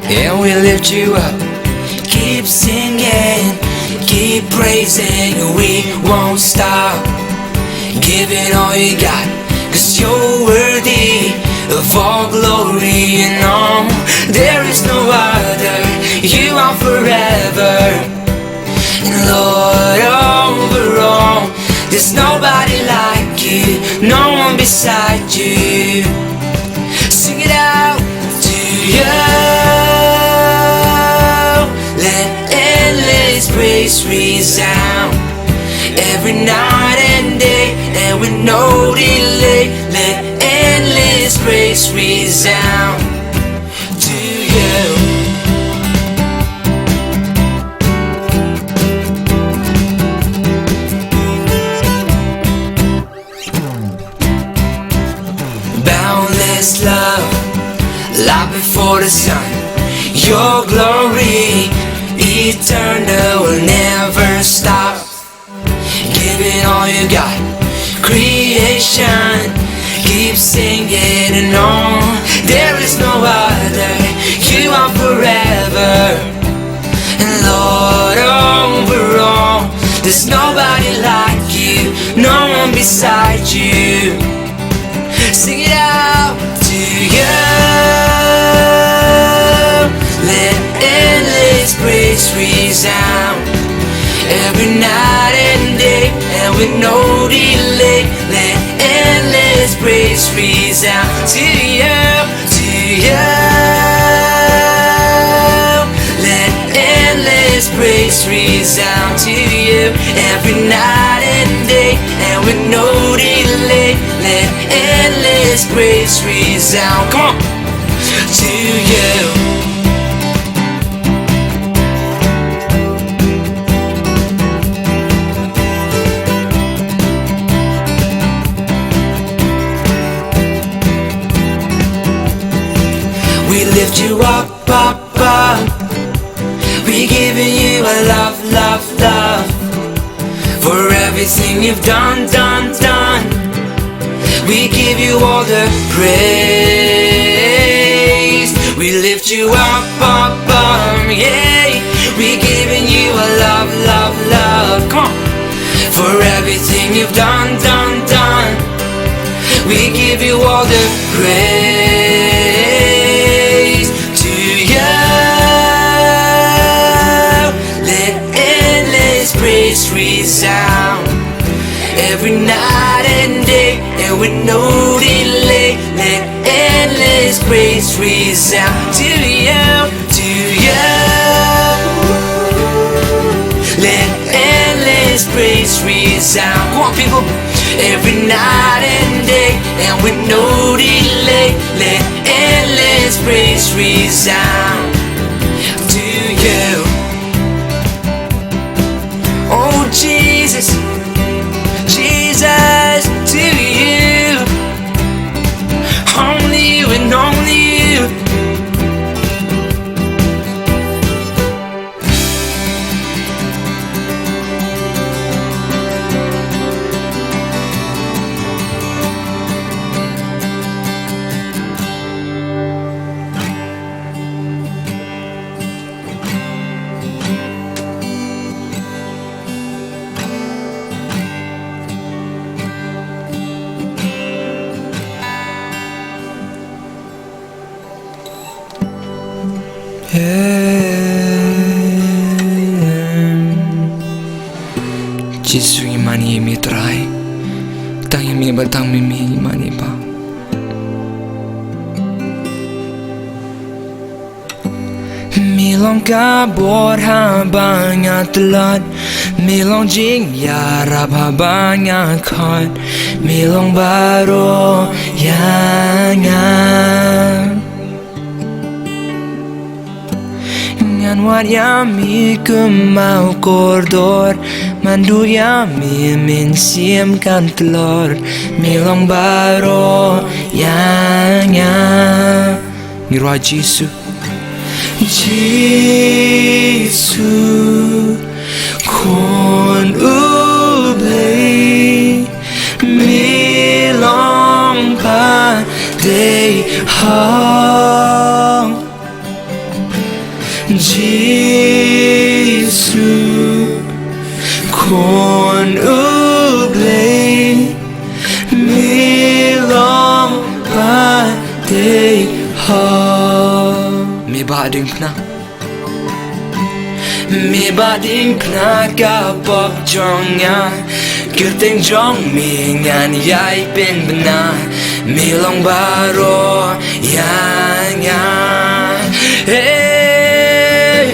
and we lift you up. Keep singing, keep praising, we won't stop. Give it all you got, 'cause you're worthy of all glory and all. There is no other, you are forever. And Lord, over all, there's nobody like you, no one beside you. Sing it out to you. Let endless praise resound every night and day, and with no delay. Let endless praise resound to you. Boundless love, light before the sun. Your glory, eternal, will never stop. Give it all you got. Creation, keep singing and on. There is no other, you are forever. And Lord, over all, there's nobody like you, no one beside you. Sing it out to you. Let endless praise resound every night and day, and with no delay. Let endless praise resound to you, to you. Let endless praise resound to you every night and day, and with no delay. Let endless praise resound, come on, to you. We lift you up, up, up. We giving you a love, love, love, for everything you've done, done, done. We give you all the praise. We lift you up, up, up, yeah. We giving you a love, love, love, come on, for everything you've done, done, done. We give you all the praise to you. Let endless praise resound every night and day, and with no delay. Let endless praise resound to you, to you. Let endless praise resound, come on people, every night and day, and with no delay. Let endless praise resound to you. Oh Jesus, Jesus, to you, only you and only you. Jesus imani mi trai, tang mi batang mi imani pa. Milong kabor habang atlat, milong jing yarab habang akot, milong baro yangan. Ngan wat yami kemau kordor, mandu yami min siem kan telur, milong baro yangan. Ngirwa Jesus, Jesus, kon ublay, milong pa day hong. Giêsu con ublei mi long ba day ha mi ba ding na mi ba ding na ka bok jong ya kirting jong mi ngan yai pin bana mi long ba ro ya ya hey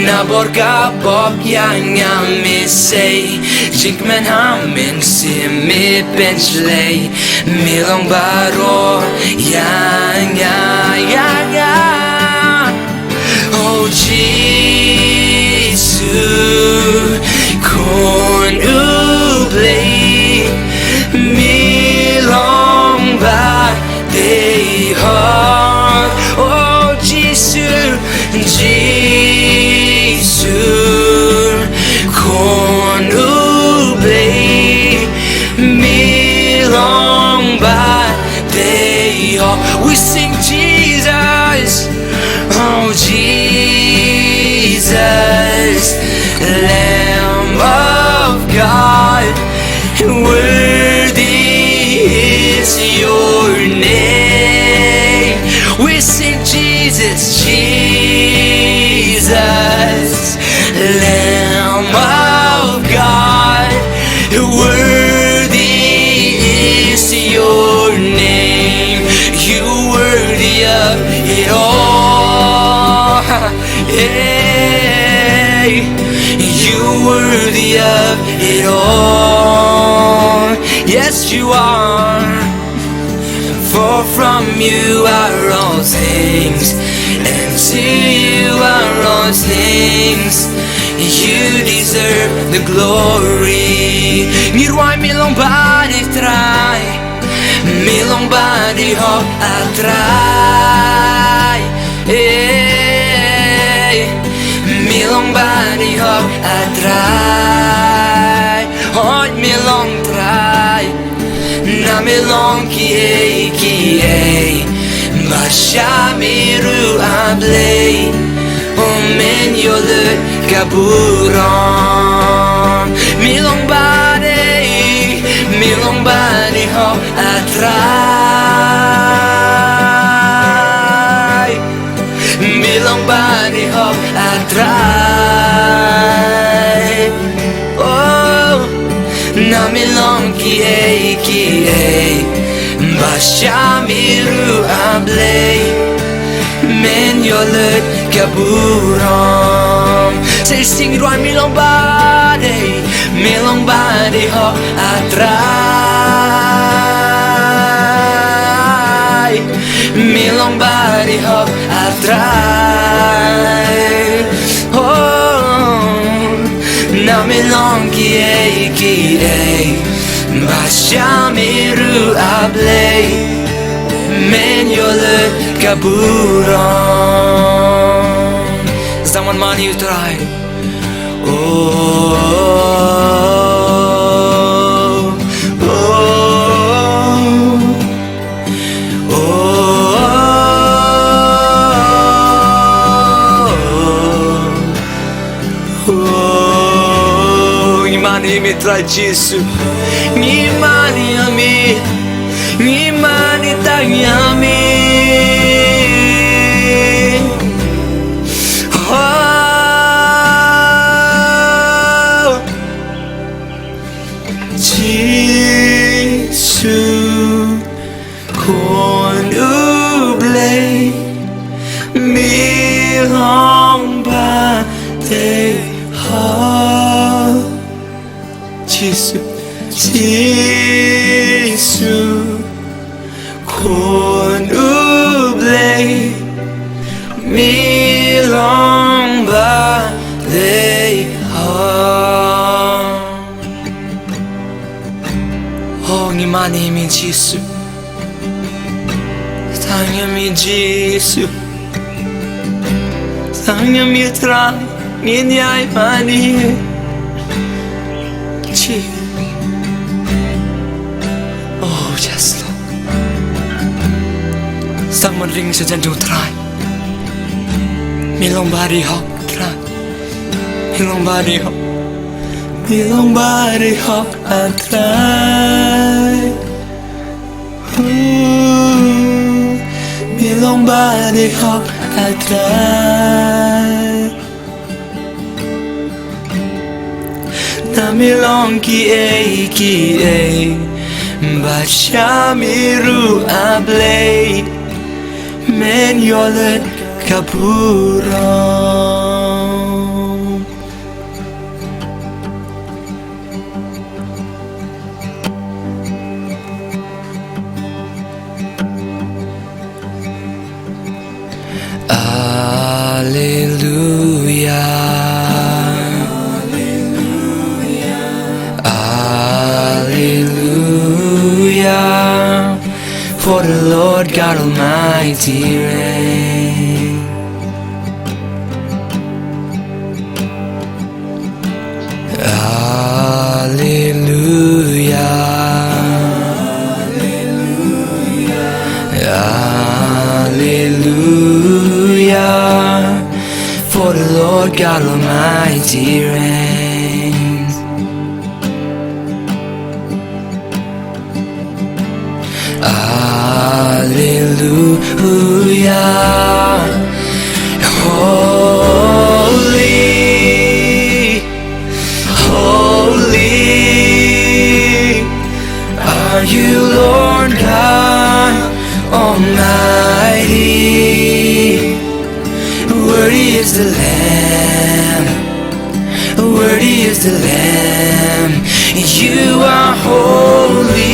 na borga bok ya ya mi say jink men ham min si mi benchley mi long ba ro ya ya ya ya Oh Giêsu con ublei mi long ba day heart Oh Giêsu Giêsu con ublei mi long ba day heart we sing Jesus Oh Jesus, Lamb of God, worthy is your name. We sing Jesus, Jesus, Lamb of God, worthy is your name. You worthy of it all. Hey, you worthy of it all. Yes, you are. For from you are all things, and to you are all things. You deserve the glory. Mirwai milong badi try, milong badi ho atrai. Milong badi hop atrai hot milong try na milong ki basha miru ablay omen yolu kaburon milong badi hop atrai milong badi hop atrai oh na milong ki basha miru ablay men yolut kaburon say sing ruan milong badi hop atrai milong badi hop atrai oh na milong ki basha miru ablay men yolut kaburon someone man U Trai mi trai Giêsu ngimani ami ngimani tanyami oh Giêsu con ublei mi hong ba day Giêsu Giêsu con ublei mi long ba day oh ngimani mi Giêsu tanya mi Giêsu tanya mi Trai nginyai mani oh yes Lord someone ring sa dyan U Trai long body hop try mi long body hop mi long body hop I try mi long body hop I try na mi long ki bacha mi ru ablay men yolet kapuram Alleluia Alleluia for the Lord God Almighty reigns. Alleluia Alleluia for the Lord God Almighty reigns. Alleluia holy are you, Lord God Almighty. Worthy is the Lamb, worthy is the Lamb. You are holy,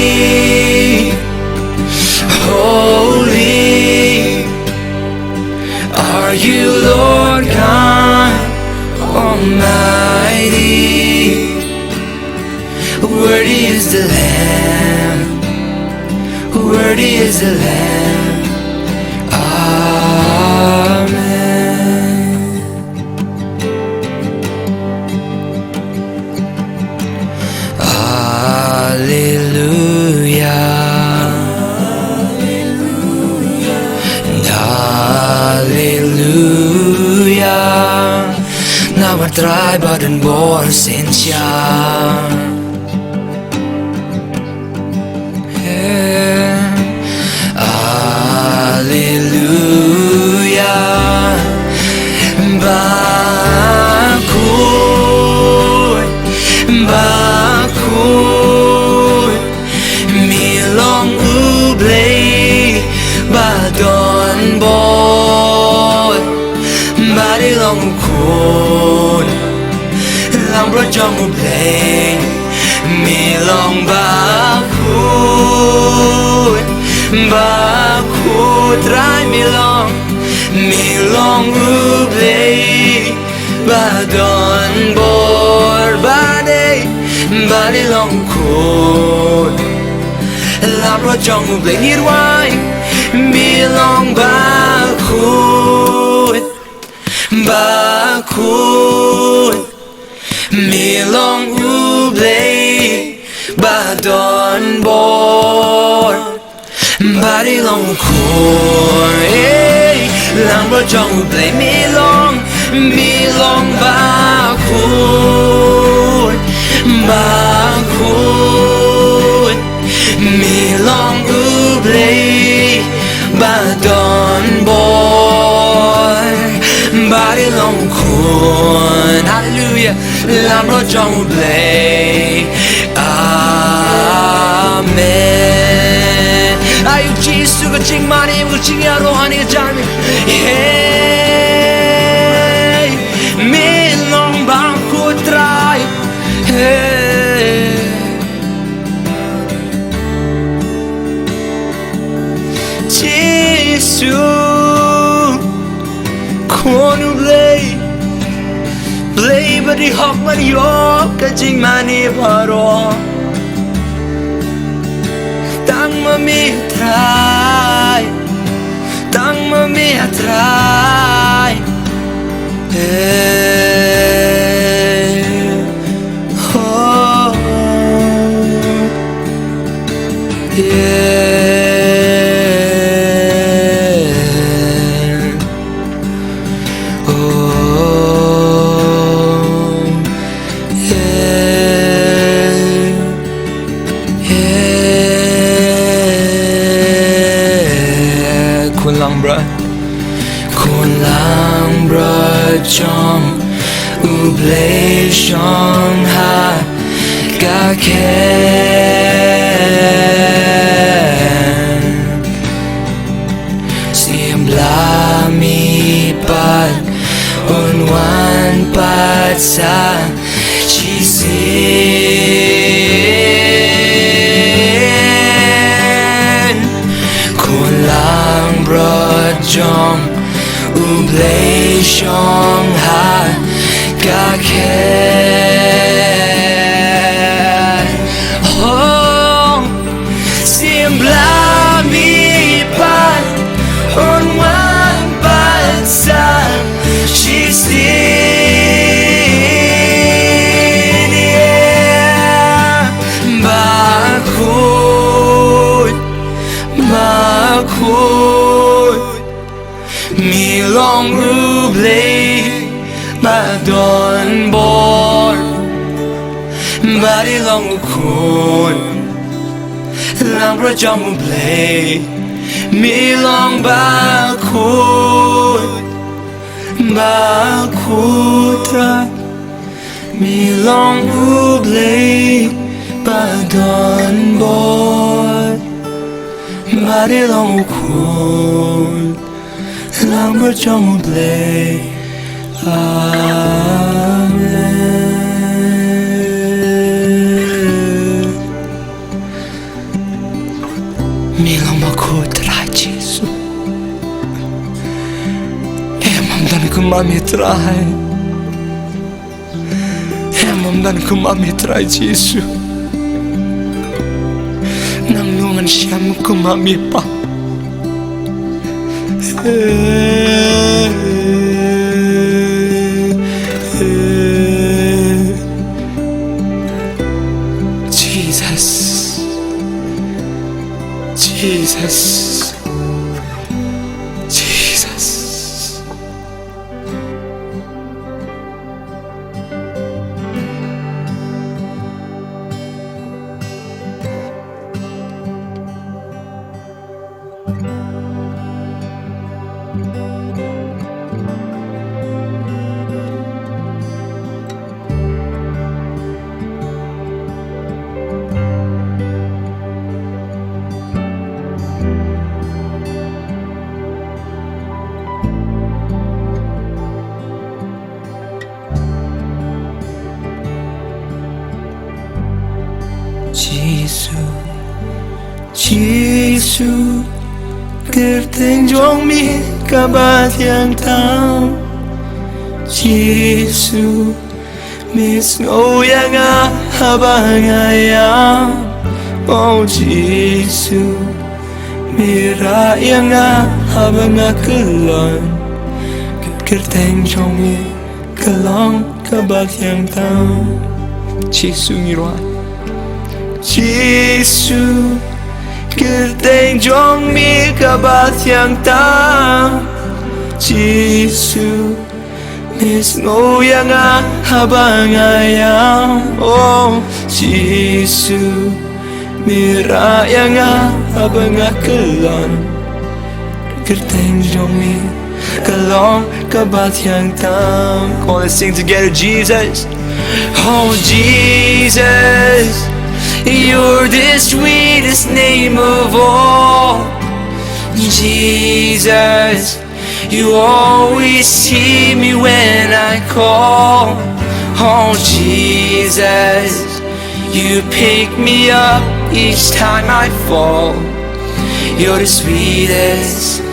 holy are you, Lord God Almighty. Worthy is the Lamb, worthy is the Lamb. Amen. Alleluia Alleluia Namar Trai badan bor senja Alleluia bakut milong ublay badon boy bari long kun lang bro jong ublay milong bakut try milong ublay badon bor bari long kun labro jong ublay nirwai milong bakut milong ublay badon bor bari long kun labro jong ublay milong bakut milong ublay badon boy bari long kun hallelujah labro jong ublay amen ayu Jesus ka ching mani ko ching ya rohani ka jami hey milong bakut try hey Jesus konu blay badi hok man yo ka ching mani baro tang mami try oh yeah oh jong ublei shong ha ga ken siem bla mi pat un wan pat sa chi sin kun lang broad jong ublei shong ha ga ken oh siem bla mi pat un wan pat sa chi sin bakut mi long ublei ma don bor bari long ukun lang pro jong ublei mi long bakutra mi long ublei ba don bor bari long ukun lang pro jong ublei Amen. Milang bakutra Jesu emam dan kumamitrai emam dan kumamitrai Jesu nang nungan siyam kumamipa Jesus. Giêsu kerteng jong mi kaba thiang tham Giêsu mis ngô yang a haba ngayam oh Giêsu mira yang a haba ngakelon kerteng jong mi kalong kaba thiang tham Giêsu ngirwa Giêsu kerteng jong mi kaba thiang tam Giêsu mis ngô yang a haba ngayam oh Giêsu mira yang a haba ngakelon kerteng jong mi kalong kaba thiang tam. Come on, let's sing together. Jesus, oh Jesus, you're the sweetest name of all. Jesus, you always hear me when I call. Oh Jesus, you pick me up each time I fall. You're the sweetest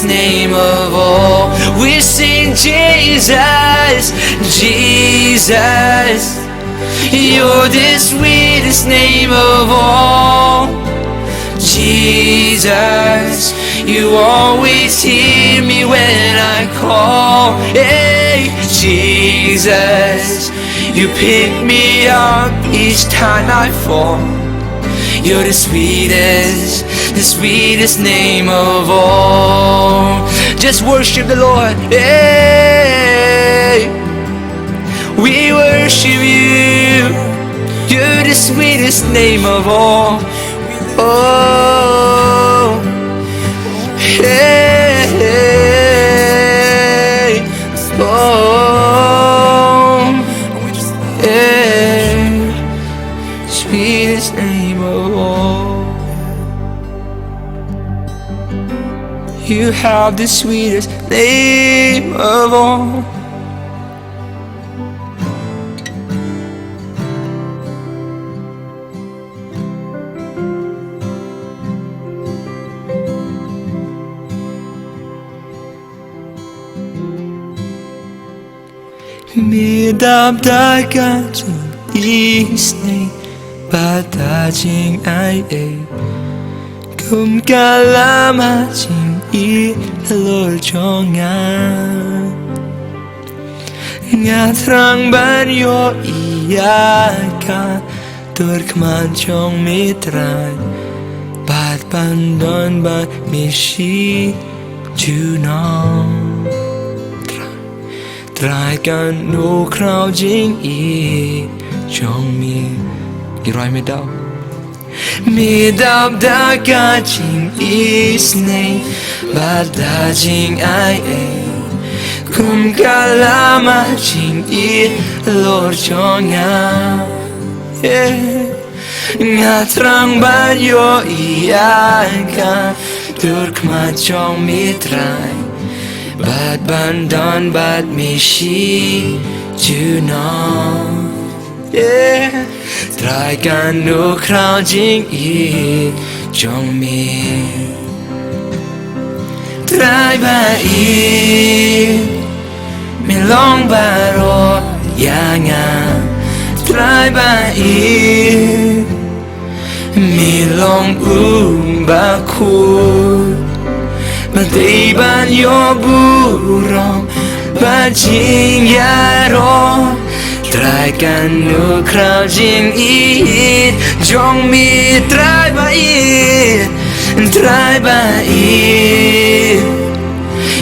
name of all. We sing Jesus, Jesus, you're the sweetest name of all. Jesus, you always hear me when I call. Hey, Jesus, you pick me up each time I fall. You're the sweetest name of all. Just worship the Lord. Hey, we worship you. You're the sweetest name of all. Oh, hey, hey. have the sweetest name of all. Medabdagajing isne bataging ai kumkalamajing Eljohn ngatrang banyo iyaka turkman jong mitran bat pandon bat mishi junong trai kan no crowd jing jong mi girai medab da gajing isne badajing ai kum kalama jing Eljohn ngatrang banyo iaka turkmat jong mitrai Bad bandan bad mishi junong Trai kan no crowd jing jong mi Trai ba mi long baro yanga Trai ba mi long ba cool Matiban yo burong Bajing yaro Trai kan no crowd jing jong mi trai ba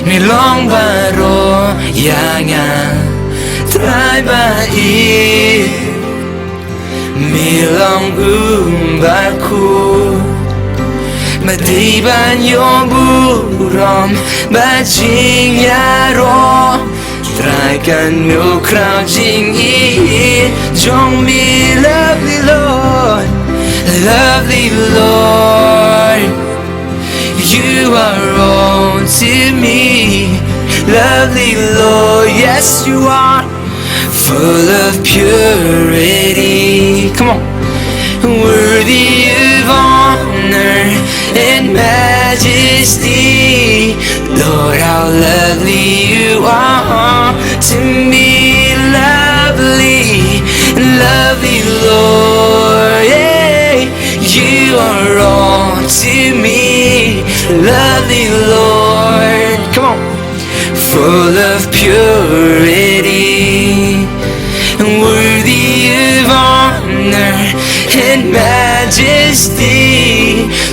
mi long baro yanga trai ba mi long ba cool Matiban yo burong Bajing yaro Trai kan no crowd jing jong mi lovely Lord You are all to me Lovely Lord, yes you are Full of purity Come on Worthy of honor and majesty Lord, how lovely you are to me Lovely Lord You are all to me Lovely Lord Come on Full of purity Worthy of honor and majesty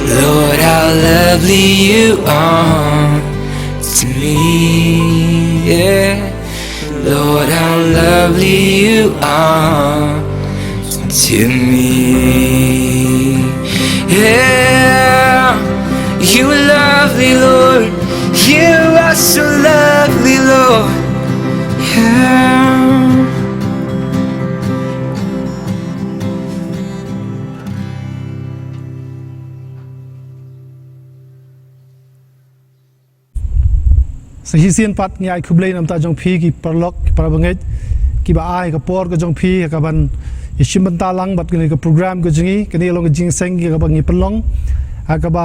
Lord, how lovely you are to me Lord, how lovely you are to me You are lovely, Lord You are so lovely, Lord Sehisian pat ngai kublai nam ta jong phi ki perlok parbangai ki ba ai ka por ka jong phi ka ban ishim banta lang bat ni ka program ko jingi kani long jing seng ki ka bangi perlong ka ba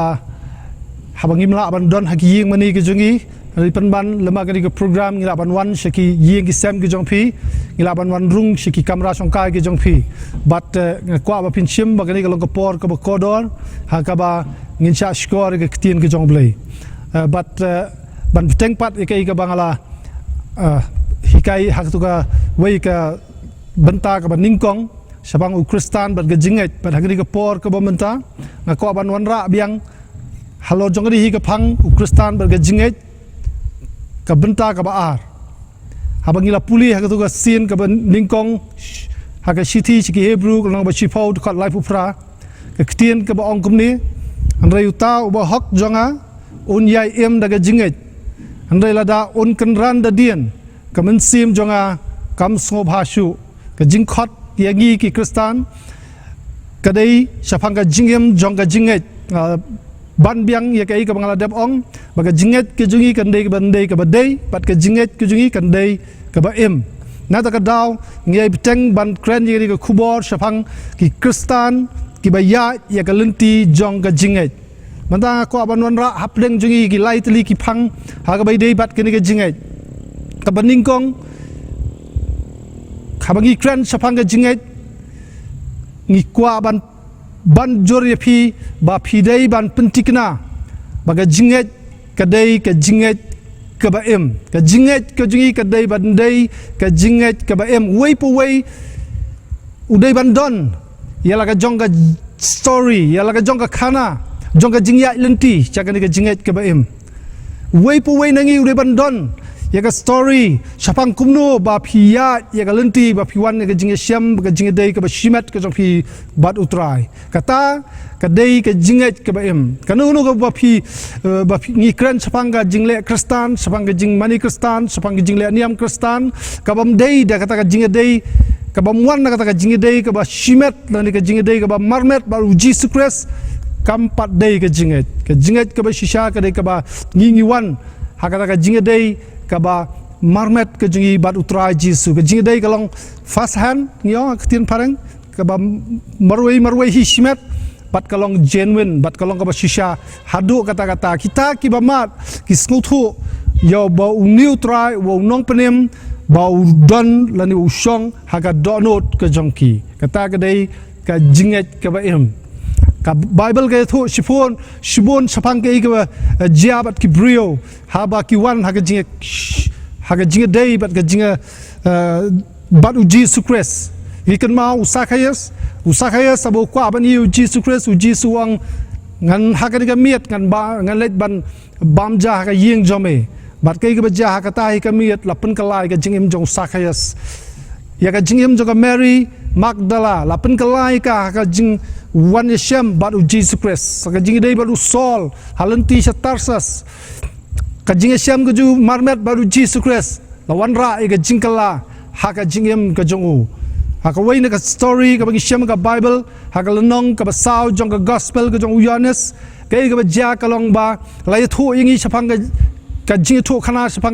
habangi mla ban don ha ki ying mani ki jingi ri pan ban lama kani ka program ngi la ban wan shaki ying ki sem ki jong phi ngi la ban wan rung shiki kamera shong kai ki jong phi bat kwa ba pin shim ba kani ka long ka por ka ba kodor ha ka ba ngin cha skor ki tien ki jong blai but ban teng pat ikai ka bangala hikai hak tu ka wei ka benta ka ban ningkong sabang u kristan bat ga jinget bat hagri ka por ka banta nga ko ban wanra biang halo jongri hi ka phang u kristan bat ga jinget ka benta ka ba ar habangila puli hak tu ka sin ka ban ningkong hak ka city chi hebrew ka nang ba chipau ka life upra ka ktien ka ba ong kumni andrai uta u ba hok jonga un yai em daga jinget andai lada un kenran da dien kamen sim jonga kam sngop hashu ka jingkhot yangi ki kristan kadai shapang ka jingem jong ka jinget ban biang ye kai ka bangala dep ong baga jinget ke jungi kan dei ke badai bat ke jinget ke jungi kan dei ke ba em na ta ka daw ngai beteng ban kren ye ke khubor shapang ki kristan ki ba ya ka lenti jong ka jinget manda ko aban wan ra hapleng jungi ki lai tli ki phang ha ka bai dei bat ke ni ke jinget ka baning kong khabangi kren shapang ka jinget ngi kwa ban jori phi ba phi dei ban pentikna baga jinget kadai ka jinget ka ba em ka jinget ka jungi kadai ban dei ka jinget ka ba em wei pu wei udai ban don yala ka jong ka story yala ka jong ka khana jong ka jingya lenti chakani ka jinget ka ba em wei pu wei nangi udai ban don ya ka story shapang kumno ba phiya ya ka lenti ba phiwan ka jinge syam ka jinge dei ka ba shimat ka jong phi bat utrai kata ka dei ka jinget ka ba em kanu no ka ba phi ni kran shapang ka jingle kristan shapang ka jing mani kristan shapang ka jingle niam kristan ka bam dei da kata ka jinge dei ka bam wan kata ka jinge dei ka ba shimat lan ka jinge dei ka ba marmet ba Jesus Christ kampat dei ka jinget ka ba shisha ka dei ka ba ngi wan hakata ka jinge dei kaba marmet ke jungi bat utrai jisu ke jingi dei kalong fast hand ngio ketien pareng kaba marwei hismet bat kalong genuine bat kalong kaba shisha hadu kata-kata kita ki bamat ki skuthu yo ba new try wo nong penem ba don lani shong haga donot ke jongki kata ke dei ka jinget kaba em ka bible ke thu shibon sapang ke ka jiabat ki brio haba ki wan haga jinge dei bat ka jinge bat u Jesus Christ ikan mau usakayas abo kwa ban u Jesus Christ u Jesus wang ngan haga ka miet ngan let ban bamja ka yeng jome bat ke ka ja ka tai ka miet lapen kalai ka jingem jong usakayas ya ka jingem jong ka Mary Magdala lapen kalai ka jing wan yeshem bat u Jesus Christ ka jinge dei bat u Saul halanti Tarsas ka jinge shem ka ju marmet bat u Jesus Christ lawan ra ka jingkala ha ka jingem ka jong u ha ka wei na ka story ka bagi shem ka Bible ha ka lenong ka ba sao jong ka gospel ka jong u Yohanes ka ka ba ja ka long ba lai thu ingi chapang ka jinge thu khana chapang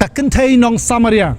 ka kenthei nong Samaria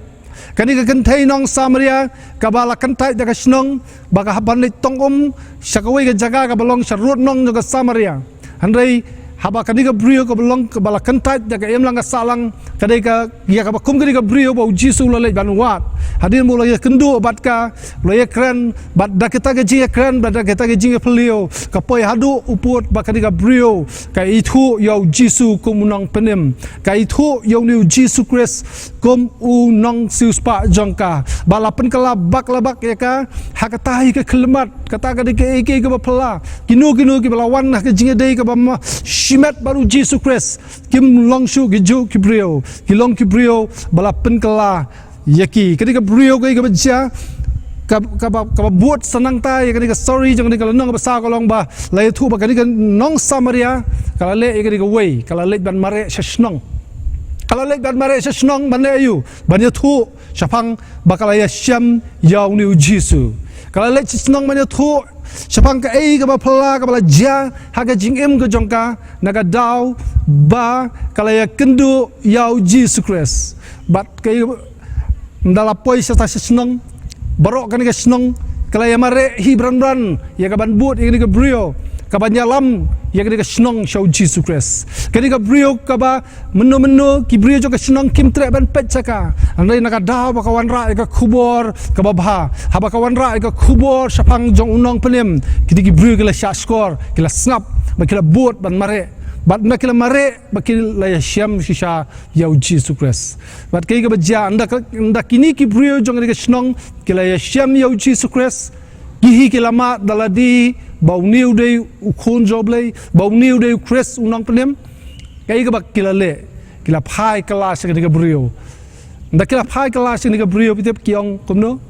kani ka kenthei nong Samaria ka bala kenthai da ka snong baka haban le tongom sakawai ka jaga ka balong sarut nong ka Samaria handai haba kani ka brio ka balong ka bala kenthai da ka emlang ka salang kadai ka ya ka kum kani ka brio ba jisu la le ban wat hadin mo la kendu bat ka lo ya kren bat da kita ka jinga kren bat da kita ka jinga pelio ka poi hadu uput ba kani ka brio ka itu yo jisu kum nong penem ka itu yo ni Jesus Christ kum u nong sius pa jongka balapen kala bak ya ka hakatahi ka kelmat kata ka de ke ba pala kinu ki balawan ka jinga dei ka ba shimat baru Jesus Christ kim longshu ki ju ki brio ki long ki brio balapen kala yaki ketika brio ka baca ka buat senang tai ketika sorry jangan kalau nong besar kalau ba lai thu ba ketika nong Samaria kalau le ketika wei kalau le ban mare sesnong kalau le ban mare sesnong ban le ayu ban thu sapang bakal ya syam yau ni jisu kalau le sesnong ban thu sapang ka ka ba phala ka bala ja ha ka jingem ka jongka naga dau ba kalau ya kendu yau Jesus Christ bat ka ndala poi sa senong barok kan ka senong kala ya mare hi bran ya ka ban but ya ka brio ka ban yalam ya ka senong show Jesus Christ kan ka brio ka ba menu ki brio jo ka senong kim tre ban pet saka andai naka daw ba kawan ra ka khubor ka ba bha ha ba kawan ra ka khubor sapang jong unong penem ki brio kala sha score kila snap ba kila but ban mare bat nakila mare bakil la syam shisha yau Jesus Christ bat kai ka baja anda kini ki brio jong ka snong kila syam yau Jesus Christ gihi kila ma daladi bau new day ukhon joblei bau new day Christ unang penem kai ka bakila le kila phai kala sa ka brio anda kila phai kala sa ka brio pitep kiong kumno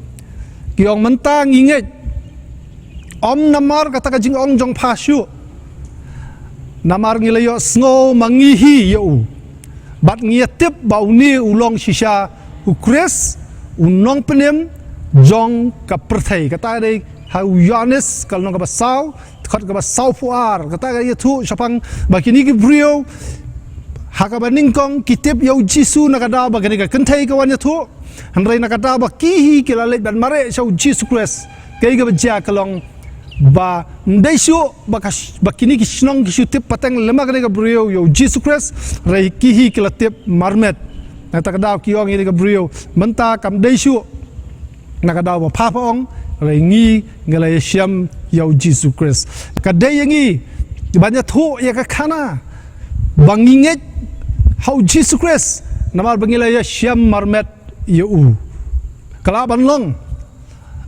kiong mentang inget om namar kata ka jing ong jong pasyu Namar ngilayo sngo mangihi yo bat ngiatip bau ni ulong shisha ukres unong penem jong ka perthai kata dei ha Yohanes kal nong ka basau khot ka ba sau fuar kata ga thu sapang ba kini ki brio haka ba ningkong kitip yo jisu nakada ba gani ka kanthai ka wan thu hanrai nakada ba ki hi kila le ban mare sau jisu christ kai ga ba ja kalong ba ndaisu ba kini ki shong ki tip patang lema gani ka brio yo jisu christ rai ki hi kila tip marmet nakada ki ong ni ka brio menta kam daisu nakada ba pha ong rai ngi ngalai siam yo jisu christ ka dai yangi banya thu ya ka khana banginget how Jesus Christ namar bangila ya siam marmet ya kala banlong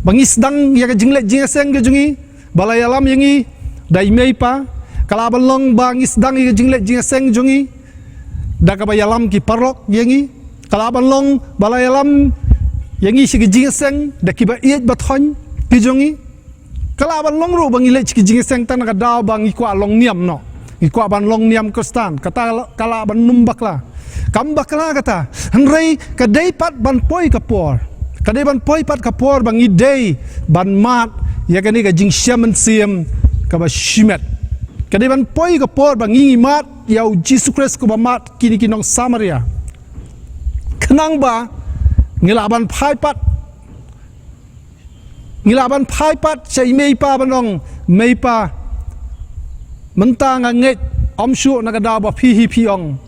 bangis dang ya ka jinglet jingaseng ke jungi balai alam yangi dai mei pa kala banlong bangis dang ya jinglet jingaseng jungi da ka bayalam ki parlok yangi kala banlong balai alam yangi si jingaseng da ki ba iet bathon ki jungi kala banlong ru bangile ki jingaseng tan ka daw bangi kwa long niam no ikwa ban long niam kristan kata kala ban numbakla kambakla kata hanrei kadai pat ban poi kapor kadai ban poi pat kapor bang idei ban mat ya kani ka jing shaman siam ka ba shimet kadai ban poi kapor bang ngi mat ya Jesus Christ ko ba mat kini kinong Samaria kenang ba ngilaban phai pat sei mei pa banong mei pa menta nganget omshu nakadaw ba phi piong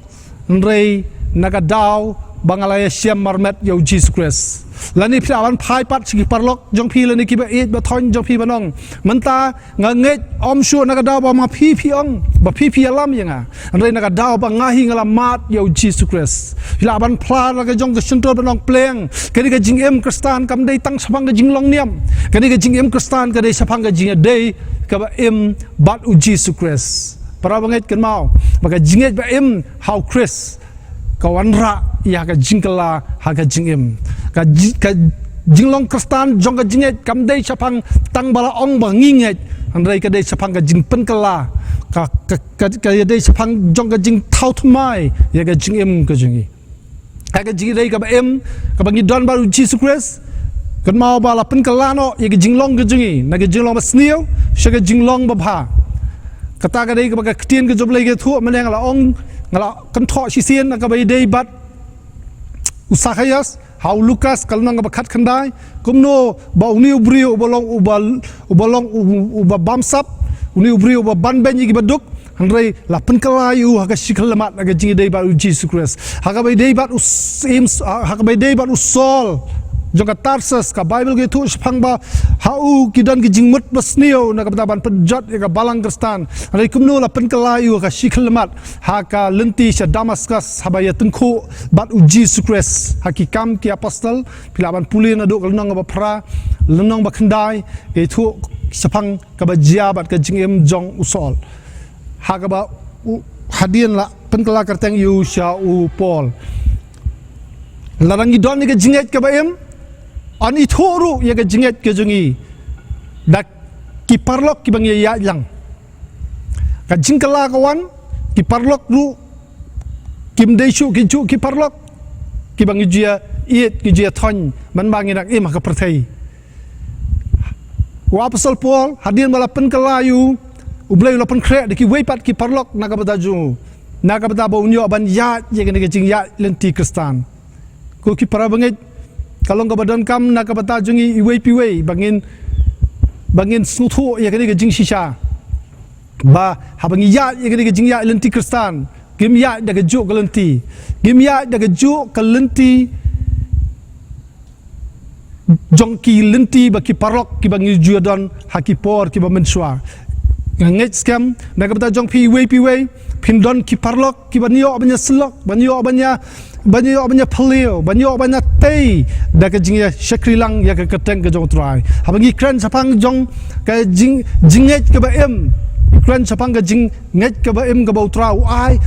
nrei nakadaw bangalaya siam marmet yo Jesus Christ lani phiawan phai pat sigi parlok jong phi lani ki ba et ba thon jong phi banong menta nganget omshu nakadaw ba ma phi piong ba phi alam yanga nrei nakadaw ba ngahi ngala mat yo Jesus Christ phiawan phla la ka jong ka sentol banong pleng kani ka jingem kristan kam dei tang sapang ka jinglong niam kani ka jingem kristan ka dei sapang ka jing dei ka ba im bat u Jesus Christ para banget kan mau maka jinget ba im how Christ ka wanra ya ka jingkala ha ka jingem ka jinglong kristan jong ka jinget kam dei sapang tang bala ong ba nginget andai ka dei sapang ka jing penkala ka dei sapang jong ka jing thau thmai ya ka jingem ka jingi ka jing dei ka ba im ka bangi don ba u Jesus Christ kan mau bala penkala no ya ka jinglong ka jingi na ka jinglong ba sniu shaga jinglong ba bha kata ka dei ka ba ktien ka joblai ka thu maneng la ong ngala kan tho si sien ka ba dei bat usahayas how Lucas kalnang ba khat khandai kumno ba uni ubrio ubalong uba bamsap uni ubrio ba ban benyi ki baduk hanrei la penkala yu ha ka shikhalamat ka jingi dei ba Jesus Christ ha ka ba dei bat usol jong ka Tarsus ka Bible ge thu shphang ba hau kidan ki jingmut basnio na ka ban penjat ka balang kristan rai kumno la penkala yu ka shikhlmat ha ka lenti sha Damascus habaya tengkhu bat u Jesus Christ ha ki Kam Ki Apostol pilaban pulin adu kalnong ba phra lenong ba khandai ge thu shphang ka ba jia bat ka jingem jong usol ha ka ba hadien la penkala karteng yu sha u Paul larangi don ni ka jinget ka ba em ani thoru ya ka jinget ke jungi dak ki parlok ki bangi ya lang ka jingkala kawan ki parlok ru kim deishu ki ju ki parlok ki bangi jia iet ki jia thon man bangi nak im ka perthai wa apostol Paul hadin bala penkala yu ublai la penkre de ki weipat ki parlok na ka badaju na ka bada bonyo ban ya ye ka jing ya lenti kristan ko ki para bangi kalau ka badan kam na ka bata jungi iwei piwei bangin suthu ya kani ka jing shisha ba habangi ya kani ka jing ya lenti kristan gim ya da ka ju ka lenti gim ya da ka ju ka lenti jong ki lenti ba ki parok ki bangi juadon haki por ki ba mensua nget scam na ka bata jong pi piwei pindon ki parlok ki banyo abanya selok banyo abanya palio banyo abanya tei da ka jingya shakrilang ya ka kateng ka jong trai habangi kran sapang jong ka jinget ka ba em kran sapang ka jinget ka ba em ka ba utra ai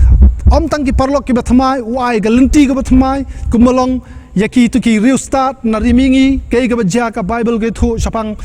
om tang ki parlok ki ba thamai ai ka lenti ka ba thamai kumalong yaki tu ki real start na rimingi kai ka ba ja ka Bible ke thu sapang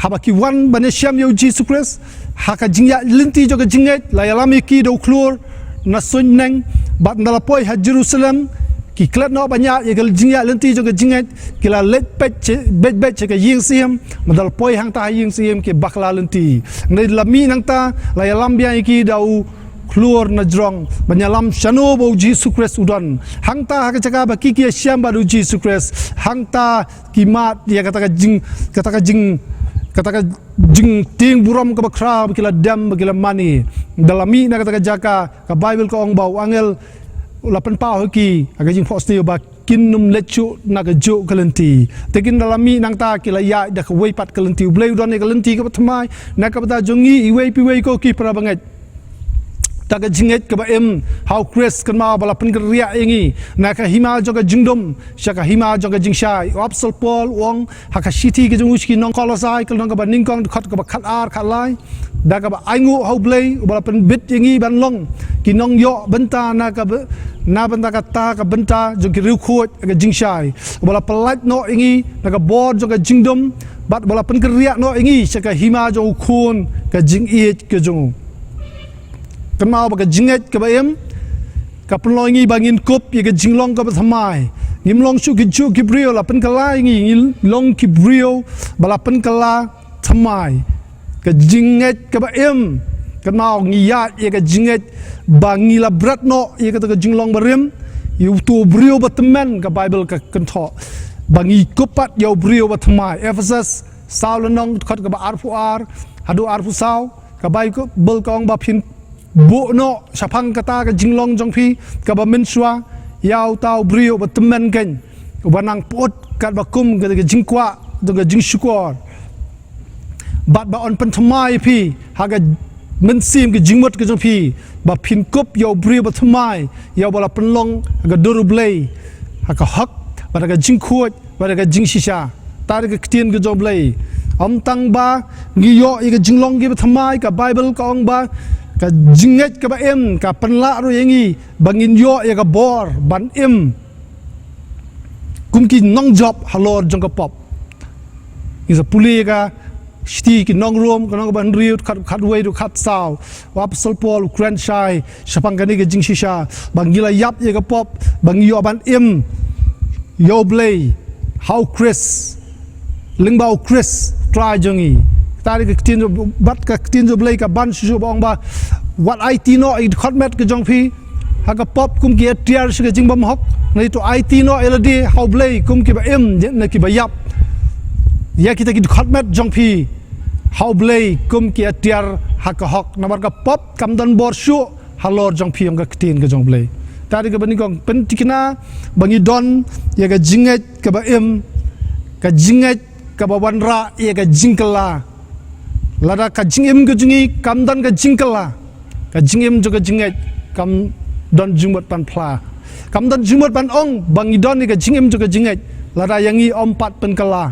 haba ki wan bane syam yo Jesus Christ haka jingya linti jo ka jinget la yalami ki do klur na sunneng bat ndalapoi ha Jerusalem ki klet no banyak ye gal jingya lenti jo ke jinget kila let bet ke ying sim madal poi hang ta ying sim ke bakla lenti ngai lami nang ta la yalam bia ki dau keluar na jong banyalam shano bo Jesus Christ udan hangta ha caka ba ki syam ba du Jesus Christ hangta kimat dia kata jing ting buram ka bakra kila dam kila mani dalami na kata jaka ka Bible ko ong bau angel lapan pa hoki aga jing posti ba kinum lechu na ga jo kalenti tekin dalami nang ta kila ya da ka wei pat kalenti blai udan ne kalenti ka thamai na ka bata jongi iwei piwei ko ki pra bangai taga jinget ke baem how Chris kan ma bala pen ria ingi na ka hima joga jingdom shaka hima joga jingshai apostol Paul wong haka city ke junguski nong kolosai kal nong ka baning kong khat ka ba khat ar khat lai da ka ba aingu how blay bala pen bit ingi ban long ki nong yo benta na ka na benta ka ta ka benta jong ki riu khot ka jingshai bala pelat no ingi na ka board joga jingdom bat bala pen ria no ingi shaka hima jong khun ka jing it ke jong kan mau ba jinget ka baem ka plongi bangin kop ye ka jinglong ka thamai ngimlong chu ki brio la pen kala ngi long ki brio bala pen kala thamai ka jinget ka baem kan mau ngi ya ye ka jinget bangi la brat no ye ka jinglong barem yu tu brio ba temen ka Bible ka kan tho bangi kopat yo brio ba thamai Ephesus saulanong khat ka ba arfu ar hadu arfu sau ka bai ko bel kong ba phin bu no sapang kata ka jinglong jong phi ka ba mensua yau tau brio ba temen ken banang pot kat ba kum ka jingkwa ka jingshukor bat ba on pen thamai phi ha ka mensim ka jingmot ka jong phi ba phin kop yau brio ba thamai yau bala penlong ka doru blai ha ka hak ba ka jingkhot ba ka jingshisha tar ka ktien ka jong blai om tang ba ngiyo ka jinglong ki ba thamai ka Bible ka ong ba ka jinget ka ba em ka panla ro yengi bangin yo ya ka bor ban em kumki nong job halor jong ka pop is a puli ka shti ki nong rom ka nong ban riut khat wei du khat saw apostol Paul grand shai sapang kani ka jing shisha bangila yap ya ka pop bang yo ban em yo blay how Chris lingbao Chris try jongi tari ka tin bat ka tin jo blai ka ban shu bong ba what IT no it khmat ka jong phi ha ka pop kum ki tiar shi ka jing bam hok nei to IT no LD how blai kum ki ba em na ki ba yap ya kita ki khmat jong phi how blai kum ki tiar ha ka hok na bar ka pop kam dan bor shu halor jong phi ka tin ka jong blai tari ka bani kong pen tikna bangi don ya ka jinget ka ba em ka jinget ka ba wanra ya ka jingkala lada ka jingem ke jingi kam dan ka jingkala ka jingem jo ka jinget kam don jingmot pan pla kam dan jingmot pan ong bangi don ni ka jingem jo ka jinget lada yangi ompat pen kala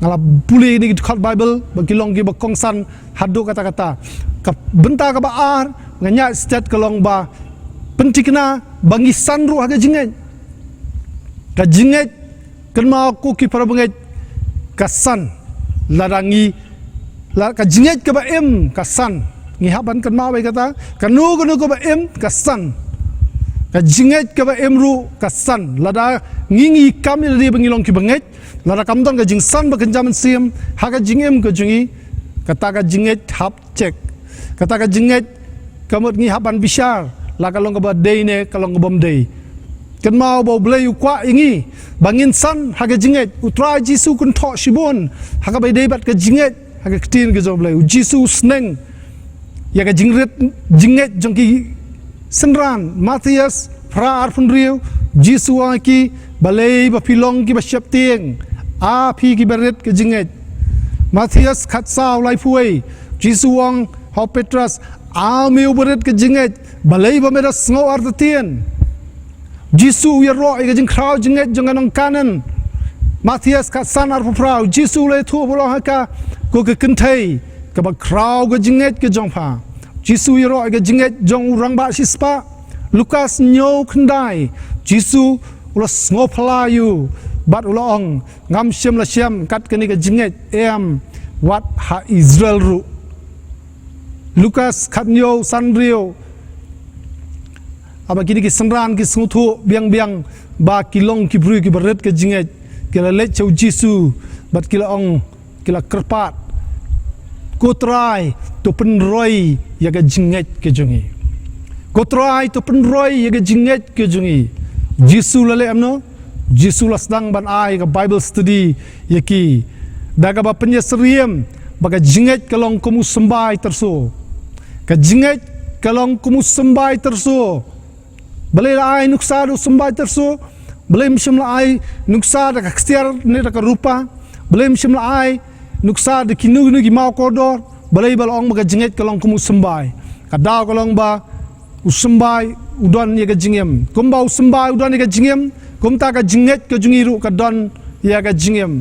ngala puli ni khat Bible bakilong gi bakong san hadu kata-kata ka benta ka ba ar nganya stat kalong ba pentikna bangi san ru ha ka jinget kan ma ku ki para banget ka san lada ngi la ka jinget ka ba em ka san ngi haban kan ma bai kata kanu ka ba em ka san ka jinget ka ba em ru ka san lada ngi kam ni bangilong ki banget lada kam don ka jing san ba kan jaman sim ha ka jingem ka jungi kata ka jinget hap check kata ka jinget kamot ngi haban bishar la ka long ka ba day ne ka long ka bom day kan mau bo blai kwa ingi bangin san ha ka jinget U Trai Jisu kun tho shibon ha ka bai day bat ka jinget aga ktin ke job lai Jesus neng ya ka jinget jongki senran Matthias fra arfun riu Jesus ki balai ba pilong ki ba syap tieng a phi ki beret ke jinget Matthias khat saw lai puai Jesus wang ho Petrus a meu beret ke jinget balai ba mera sngo ar tien Jesus ya ro ke jing kraw jinget jangan kanan Matthias khat san ar prau Jesus le thu bolong ka ko ke kentai ke ba kraw ke jinget ke jong pha Jisu yero ke jinget jong rang ba sispa Lukas nyo khandai Jisu ulo ngopla yu bat ulo ong ngam shem la shem kat ke ni ke jinget em wat ha Israel ru Lukas khat nyo san rio aba kini ki sanran ki snguthu biang ba kilong ki bru ki baret ke jinget kila let chau jisu bat kila ong kila kerpat ko trai to penroi ya ga jinget ke jungi ko trai to penroi ya ga jinget ke jungi jisu lale amno jisu lasdang ban ai ga bible study yaki daga ba penyesriem baga jinget kalong kumu sembai terso ka jinget kalong kumu sembai terso balai ai nuksa du sembai terso balai mishim ai nuksa da kstiar ne da rupa balai mishim ai nuksa da kinu gi mau kodor balai balong baga jinget kalong kumu sembai kada kalong ba usembai udon ye ga jingem kumba usembai udon ye ga jingem kumta ka jinget ka jungiru ka don ya ga jingem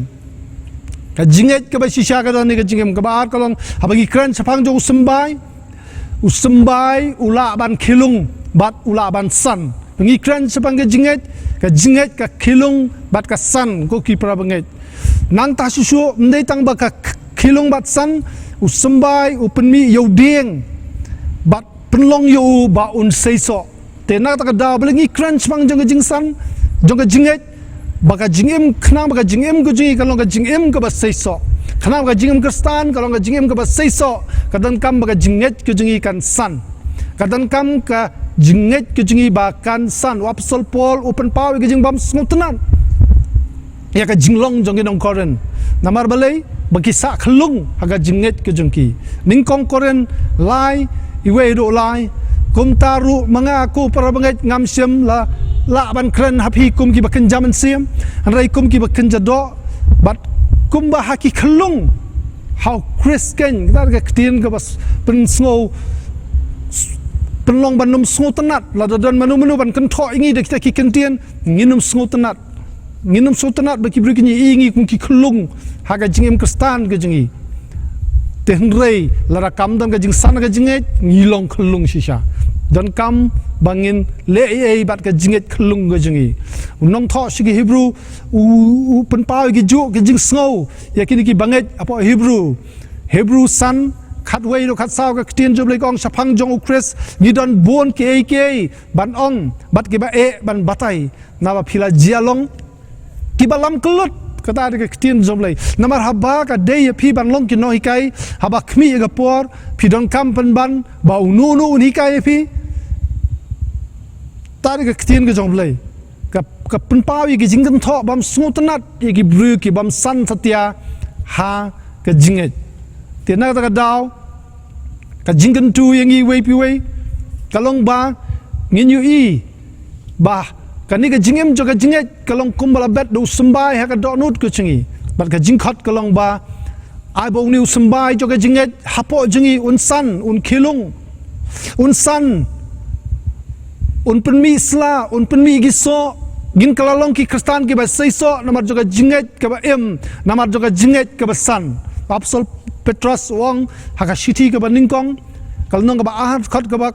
ka jinget ka ba shisha ka don ye ga jingem ka ba kalong habagi kran sapang jo usembai ula ban khilung bat ula ban san pengi kran sapang ka jinget ka khilung bat ka san ko ki pra banget nang ta susu ndai tang ba ka khilung bat san usembai upenmi yodeng bat penlong yo ba un seiso te na ta ka da blengi kran sapang jong ka jingsan jong ka jinget baka jingem khna baka jingem ko jingi kalong ka jingem ka ba seiso khna baka jingem kristan kalong ka jingem ka ba seiso kadan kam baka jinget ko jingi kan san kadan kam ka jinget ko jingi ba kan san apostol paul open power ke jing bam smutenan ya ka jinglong jong nong koren namar balai baki sa khlung haga jinget ko jongki ningkong koren lai iwe do lai kumta ru mengaku para banget ngam siam la ban kren hapi kum ki bakan jaman siam rai kum ki bakan jado bat kum ba haki khlung how christian dar ga tin ga bas pen snow penlong banum snow tenat la dan manu ban kan tho ingi de kita ki kentien nginum snow tenat baki bri ki ingi kum ki khlung haga jingem kristan ga jingi tenrei lara kam dan ga jing san ga jinget ngilong khlung shisha dan kam bangin le bat ka jinget khlung ga jingi unong tho shigi hebrew u pen pau gi ju ga jing snow yakini ki banget apa hebrew san khatwei ro khatsau ka tien job le kong sapang jong ukres ni don bon ke ban ong bat ki ba ban batai na ba phila jialong ki balam kelut kata de ka tien job le namar haba ka de phi ban long ki no hikai haba khmi ga por phi don kam pen ban ba unu un hikai phi tari ka tien ga job le ka pen pau gi jing kan tho bam smutanat gi bru ki bam san satya ha ka jinget tiền nào ta cái đào cái chính cần tu yang wei pi wei kalong ba ngin yu i ba cái này cái chính em cho cái chính ấy kalong kumbala bet do sembai ha cái dot nut cái chính but cái chính khát kalong ba ai bong niu sembai cho cái chính ấy hapo chính un san un khilung un san un penmi sla un penmi giso gin kalalong ki kristan ki ba seiso namar jo cái chính ấy cái ba em namar jo cái chính ấy cái ba san apostol Petrus wong haka shiti ke baningkong kalnong ke baar khot ke bak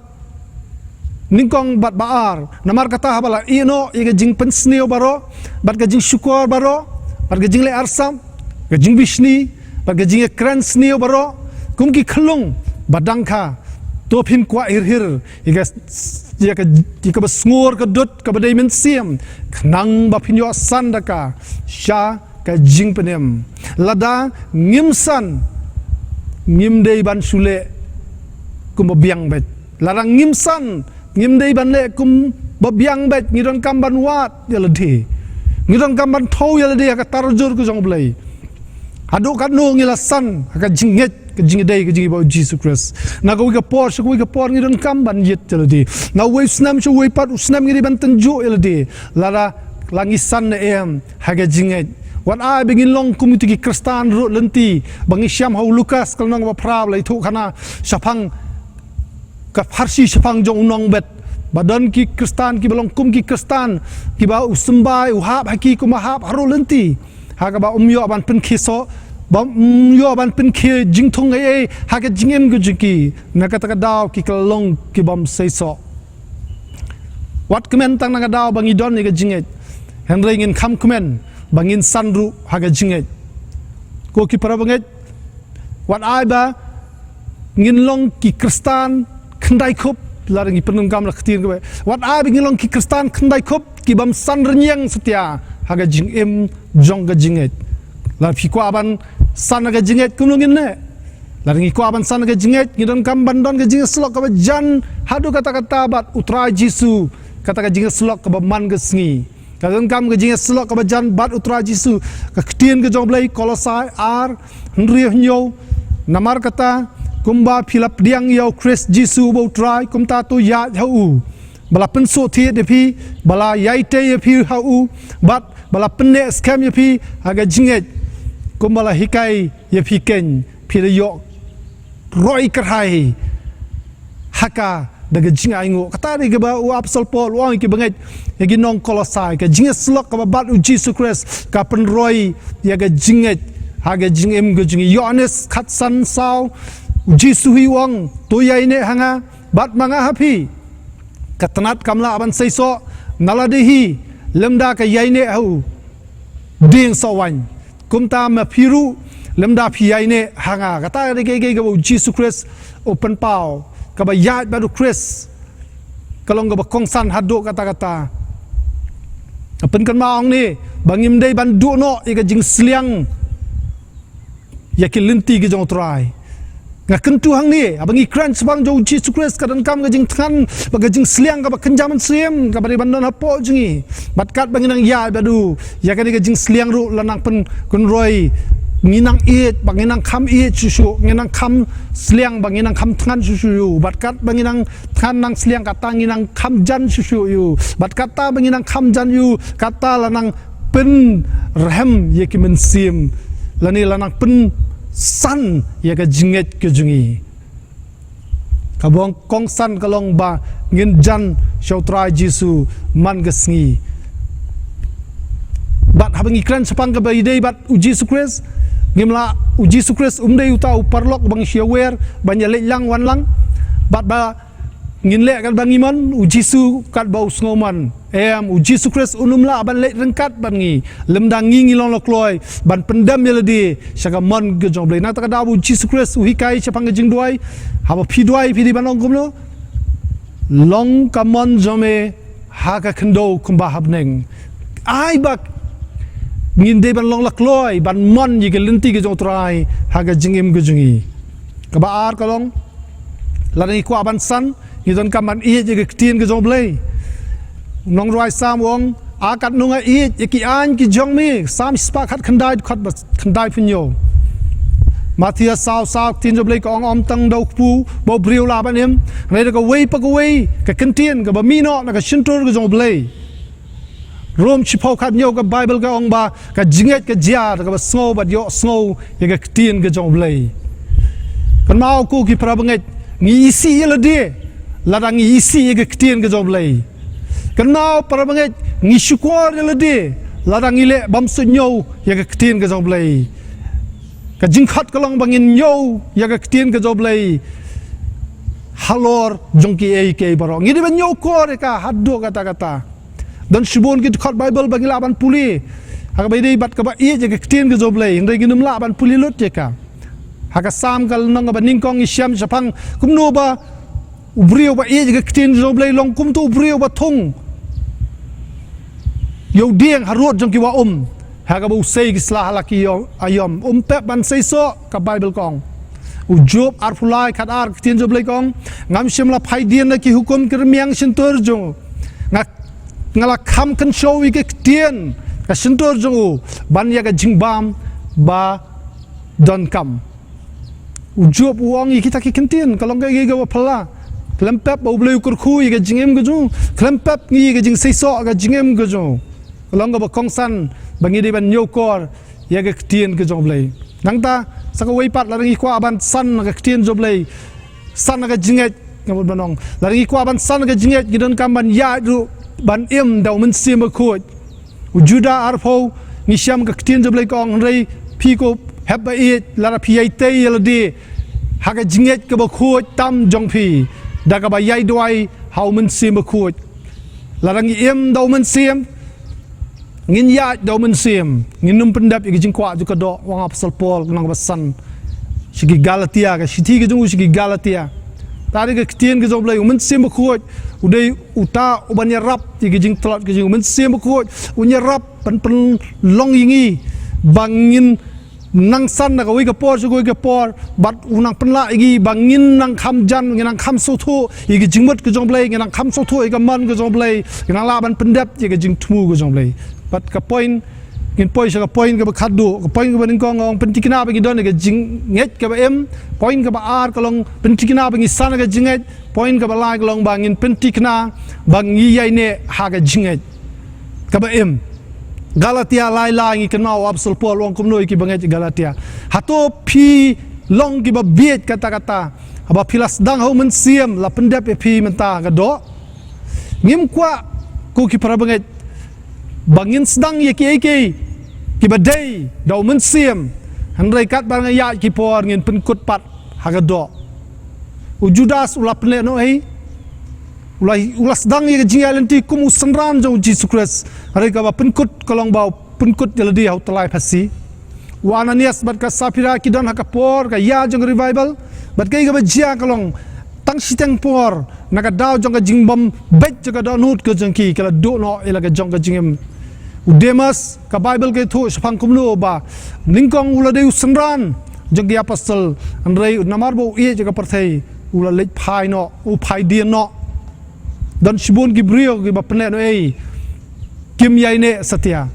ningkong bat baar namar kata habala ino ige jing pensneo baro bat ke jing syukur baro bat ke jing le arsam ke jing bishni bat ke jing kran sneo baro kum ki khlung badangkha to phin kwa hir ige ya ke basngur ke dot ke badai men siam khnang ba phin yo sandaka sha ke jing penem lada ngimsan ngim dei ban sule kum babiang bet larang ngimsan ngim dei ban le kum babiang bet ngidon kam ban wat yaladi ngidon kam ban thau yaladi ka tarjur ku jong blai adu kan no ngila san ka jinget ka jingdei ka jingi ba Jesus Christ na ko ka por ngidon kam ban yet yaladi na we snam chu we pat snam ngiri ban tanju yaladi lara langisan em ha ka jinget wan ai begin long community ki kristan ro lenti bangi syam ho lukas kalnong ba prav lai thu khana sapang ka farsi sapang jong nong bet badan ki kristan ki balong kum ki kristan ki ba usumbai uhab haki kuma hab haro lenti ha ka ba umyo ban pen khiso ba umyo ban pen khe jingthong ai ha ka jingem gu jiki na ka ta daw ki kalong ki bam seiso wat kemen tang na daw bangi don ni ka jinget henry ngin kham kemen bangin sanru haga jinget ko ki para banget wat ai ba ngin long ki kristan khandai khop larangi penungkam la khatir ke wat a bingi long ki kristan khandai khop ki bam san renyang setia haga jing em jong ga jinget la phi kwa ban san ga jinget kumlungin ne larangi kwa ban san ga jinget ngidon kam bandon ga jinget slok ka jan hadu kata-kata bat utrai jisu kata ga jinget slok ka man ga sngi kadang kam ga jinget slok ka jan bat utrai jisu ka ktien ga jong blai kolosai ar nri nyo namar kata kumba philap diang yo Chris jisu bo try kumta tu ya hau bala penso thi de phi bala yai te ye phi hau bat bala penne scam ye phi aga jinget kumbala hikai ye phi ken phi de yo roi krai haka daga jingai ngo kata ri ga ba u apostol Paul wang ki bangai ye gi nong kolosai ka jinget slok ka bat u jisu Chris ka pen roi ye ga jinget haga jingem ga jingi Yohanes khat san sao jisu hi wang to yai ne hanga bat manga hapi katanat kamla aban seiso naladehi lemda ka yai ne hu ding sawan kumta ma phiru lemda phi yai ne hanga kata ge ge ga jisu Christ open pau ka ba yai ba du Christ kalong ga ba kong san hadu kata-kata apen kan maong ni bangim dei ban du no i ga jing sliang yakin linti ge jong trai ngaken tu hang ni abangi kran sebang jo Jesus Christ kadan kam ga jing than ba ga jing sliang ga ba kenjaman siem ga bari bandon hapo jingi batkat banginang ya badu ya kan ga jing sliang ru lanang pen kun roi nginang it banginang kham it susu nginang kham sliang banginang kham than susu yu batkat banginang than nang sliang kata nginang kham jan susu yu batkat ta banginang kham jan yu kata lanang pen rem yekimen sim lani lanang pen san ya ga jinget ke jungi kabong kong san kalong ba ngin jan show try jisu man ga sngi bat habangi kran sepang ga bai dei bat uji su Christ ngimla uji su Christ umdei uta uparlok bang shiawer banya le lang wan lang bat ba ngin le kan bang iman uji su kat bau sngoman uji su Christ unumla ban le rengkat ban ngi lemdang ngi long lokloi ban pendam yeladi syaga mon ge jong blai na ta da uji su Christ uhikai chapang ge jing duai haba phi duai phi di ban ong kumlo long kamon jome ha ka khndo kumba habneng ai bak ngin de ban long lakloi ban mon yi ge lenti ge jong trai ha ga jingim ge jungi ka ba ar kalong lani ko aban san ngidon kaman ie je ge tien ge jong blai nong roi sam wong akat nunga ie ki an ki jong mi sam spa khat khandai khat ba khandai phinyo Mathia sao sao tin jo blai ko om tang dau pu bo briu la ban em nei ko wei pa ko wei ka kentien ka ba mi no na ka shintur ge jong blai rom chipau khat nyo ka bible ka ong ba ka jinget ka jia ka ba snow ba yo snow ye ka tien ge jong blai kan mau ku ki pra banget ngi isi la de la dang ngi isi ye ka tien ge jong blai kan mau pra banget ngi syukur la de la dang ngi le bam su nyo ye ka tien ge jong blai ka jingkhat kalong bangin nyo ya ka tien ka joblai halor jongki ei ke baro ngi de nyo ko re ka haddo kata-kata dan shibon ki khat bible bangila ban puli ha ka bai bat ka ba e je ka tien ka joblai ndai ginum la ban puli lot je ka ha ka sam kal nang ba ningkong isyam japang kumno ba ubrio ba e je ka tien joblai long kum tu ubrio ba thong yo dieng harot jongki wa haga bu sei gisla halaki aiom pep ban sei so ka bible kong ujub arfulai khat ar tien job lai kong ngam shim la phai dien na ki hukum kirmiang sintur jong ngala kham kan show wi ke tien ka sintur jong ban ya ga jingbam ba don kam ujub uang i kita ki kentien kalong ga ga phala klempep ba ubleu kur khu i ga jingem ga jong klempep ngi ga jing sei so ga jingem ga jong kalong ga ba kong san bangi di ban nyokor ya ga tien ke joblai nangta saka wei pat larangi kwa ban san ga tien joblai san ga jinget ngamut banong larangi kwa ban san ga jinget gidon kam ban ya ru ban im dau men sim khot ujuda arfo ni syam ga tien joblai kong rei phi ko heb ba it lara phi ai te yeldi ha ga jinget ka ba khot tam jong phi da ga ba yai doi hau men sim khot larangi im dau men sim ngin ya do men sim ngin num pendap igi jingkwa ju ka do wang apostol Paul nang basan sigi Galatia ka sithi ge jung sigi Galatia tadi ke ketien ke joblay umen sim bekhuj udai uta ubanya rap ke jing telat ke jing umen sim bekhuj unya rap pen long yingi bangin nang san na goi ke por goi ke por bat unang penla igi bangin nang kham jan nang kham so thu igi jingmut ke joblay nang kham so thu igi man ke joblay nang la ban pendap ke jing thmu ke joblay bat ka point ngin poi sa point ke khadu ka point ke ban kong ong pentikina bagi don ke jing nget ke em point ke ba ar kalong pentikina bagi sana ke jinget point ke ba lai kalong bangin pentikina bangi yai ne ha ke jinget ke ba em Galatia lai ngi kenau apostol Paul wong kumnoi ki bangai Galatia hato pi long ki ba biet kata-kata aba pilas dang ho men siam la pendap pi menta ga do ngim kwa ku ki para bangai bangin sedang ye ki ba dei do men siam handrai kat bangai ya ki por ngin penkut pat ha ga do u Judas ula ple no ai ulas dang ye jingal enti kum usandran jo Jesus Christ hari ka ba penkut kolong bau penkut jeladi hau telai phasi wa Ananias bat ka Sapphira ki don hakapor ka ya jong revival bat kai ka ba jia kolong tang siteng por naga daw jong ka jingbom bet jaga do nut ke jengki kala do no ela ka jong ka jingem Demas ka Bible ke thu sapang kumno ba ningkong ula de usandran jong ki apostol andrei namar bo ye jaga parthai ula lech phai no u phai dien no dan shibun ki brio ki bapne no ei kim yai ne satya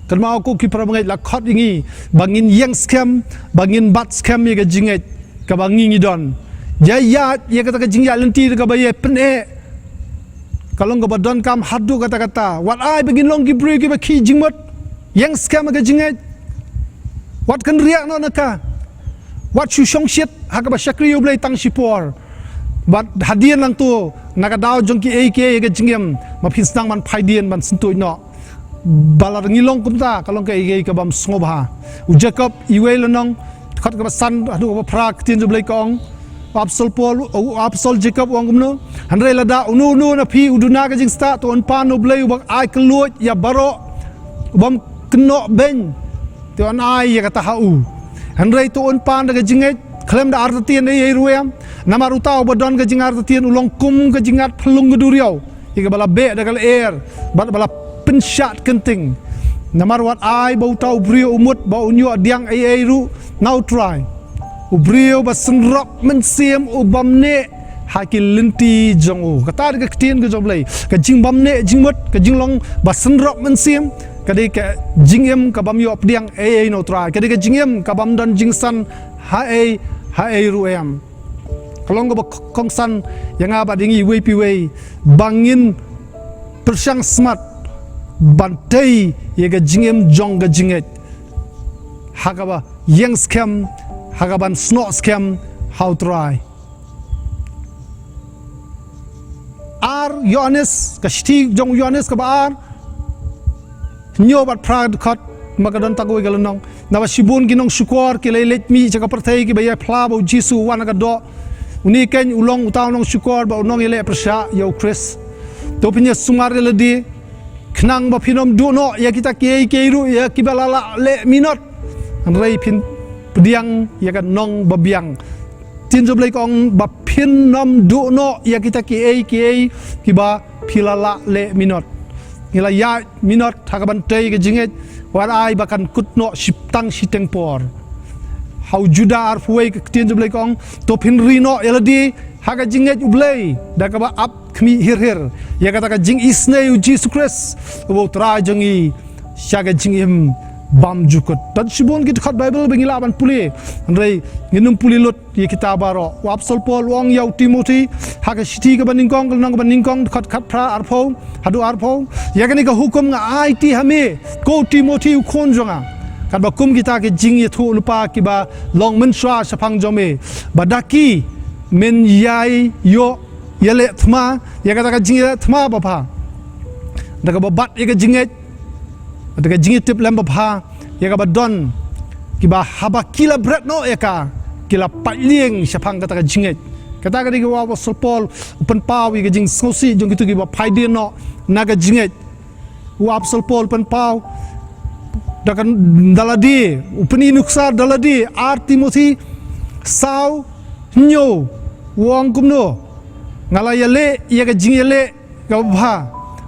kan mau ko ki prabangai la khot ingi bangin yang scam bangin bat scam ye ga jinget ka bangi ngi don ya ye kata ka jingya lenti ka ba ye pene kalong ka badon kam hadu kata wat ai begin long ki brio ki ba ki jingmot yang scam ka jinget wat kan riak no naka wat shu shong shit ha ka ba shakri yo blai tang shipor bat hadian lang tu naga daw jong ki ak ga jingem ma phinsang man phaidian man sintoi no balar ngilong kumta kalong ka ak ka bam sngoba u Jacob iwel nong khat ka san adu ka prak tin jublai kong apostol Paul apostol Jacob wong kumno handre lada unu na phi uduna ka jing sta to on pan no blai bak ai kluot ya baro bam kno ben to an ai ya kata hau handre to on pan ka jinget klem da artien ei ruem namar utau bodon ke jingar artien ulong kum ke jingat pelung geduriau ika bala be dagal air bala penshat kenting namar wat ai bau tau brio umut bau nyu diang ei ru nau trai u brio basenrok mensiem u bamne hakil lenti jong kata ke tien ke joblai ke jing bamne jingmut ke jinglong basenrok mensiem kade ke jingem ka bam yo diang ei no trai kade ke jingem ka bam dan jingsan hai ruem kalong go kongsan yang apa dingi wei bangin persang smart bantai ye ga jingem jong ga jinget hagaba yang scam hagaban snow scam how try Yohanes ka shti jong Yohanes ka ba nyo bat prad khat MacDonald Nongsiej galonong nawa shibun ginong syukur ki lelet mi jaga pertai ki baya phla bo Jesu wan ka do uni ken ulong utaw nong syukur ba unong ile persya yo Chris to pinya sumar ledi knang ba phinom du no ya kita ki ru ya ki balala le minot rei phin pediang ya kan nong babiang tin joblai kong ba phinom du no ya kita ki ba philala le minot ngila ya minot thakaban tei ke jinget war ai bakan kutno siptang siteng por hau juda ar fuai ke tien jublai kong to phin rino eladi haga jinget ublai da ka ba up khmi hir ya kata ka jing isne u Jesus Christ wo tra jangi syaga jingim bam jukut tad sibon git khat Bible bengila ban puli rei nginum puli lot ye kita baro wa apostol Paul wong yau Timothy haga siti ka baningkong nang baningkong khat pra arpho hadu arpho ya kani ka hukum nga ai ti hame ko Timothy khon jonga kat ba kum kita ke jing ye thu lupa ki ba long men swa sapang jome badaki men yai yo yele thma ya kata ka jing thma ba pha daga babat ye ka jinget daga jinget tip lem ba pha ya ka badon ki ba haba kila bread no eka kila patlieng sapang kata ka jinget kata ka di wa apostol Paul open pawi ke jing sosi jong gitu ki ba phaidin no naga jinget wa apostol Paul pen paw dakan daladi upeni nuksa daladi ar Timothy saw nyo wong kumno ngala yale ya ka jing yale ka bha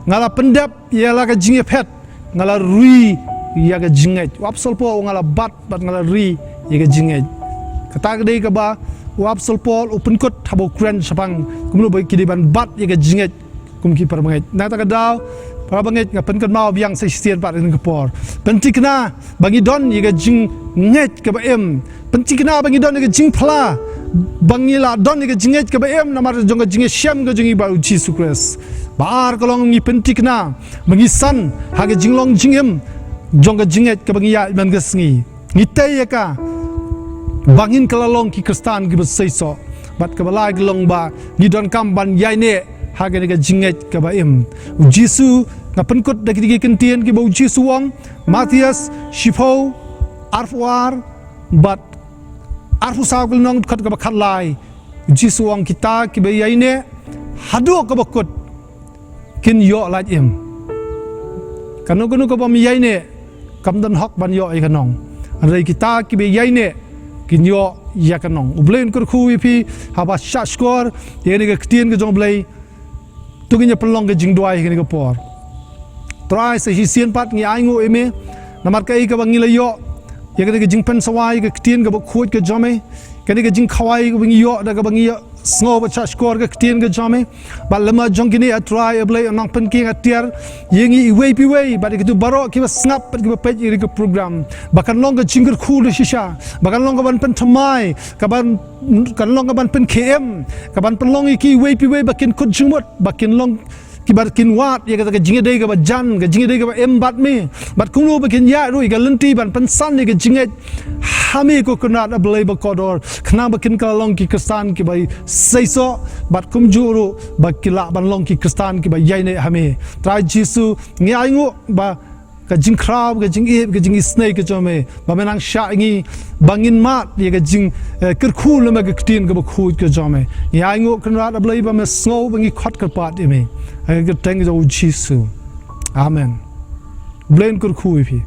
ngala pendap ya la ka jing phet ngala rui ya ka jinget wapsol po ngala bat ngala ri ya ka jinget kata gede ka ba wapsol po open kot habo kren sapang kumno bai kidiban bat ya ka jinget kum ki parmanget na ta ka daw para banget ngapen kan mau biang sai sian pat dengan kepor pentikna bagi don ya ka jing nget ka ba em pentikna bagi don ya ka jing phla bangila don ya ka jinget ka ba em namar jong ka jinget syam ka jingi ba uji sukres bar kolong ngi pentikna bagi san ha ka jinglong jingem jong ka jinget ka bagi ya man gasngi ngitai ya ka bangin kalalong ki kristan ki besai so bat ka balai gelong ba ni don kam ban yai ne haga ni ka jinget ka ba im jisu ngapen kot da ki kentien ki bau jisu wong Matias Shifo arfwar bat arfu sagul nong khat ka ba khatlai jisu wong kita ki ba yai ne hadu ka ba kot kin yo la im kanu ka ba mi yai ne kam dan hok ban yo ai ka nong anrai kita ki ba yai ne kin yo ya ka nong ublen kur khu pi haba shashkor ye ni ka ktien ka jong blai tuginya pelong ke jing duai ke ni ke por try se hisian pat ngi ai ngo eme namar kai ka bangila yo ya ke jing pen sawai ke ktien ke khut ke jome ke ni ke jing khawai ke bangi yo da ke bangi sngo ba chas kor ke ktien ke jome ba lama jong kini a try ablay nang pen ki atiar yengi iwei pi wei ba ke tu baro ki ba snap ke ba page ri ke program bakan long ke jing ke khul shisha bakan long ke ban pen thamai ka ban kan long ka ban pen km ka ban pen long ki wei pi wei bakin kut jingmot bakin long ki bar kin wat ya ka jinge dei ka ba jan ka jinge dei ka ba em bat me bat kunu bakin ya ru ka lenti ban pen san ni ka jinge hami ko kunat ablay ba kodor khna bakin ka long ki kristan ki bai saiso bat kum juru bakila ban long ki kristan ki ba yai ne hame trai jisu ngi ai ngo ba ka jing krab ka jing ip ka jing snake ka jome ba menang sha ngi bangin mat ye ka jing kir khul ma ka ktin ka ba khut ka jome ya ngo kunrat ablay ba me snow bangi khat ka pat me ai ka teng jo jisu amen blain kur khu pi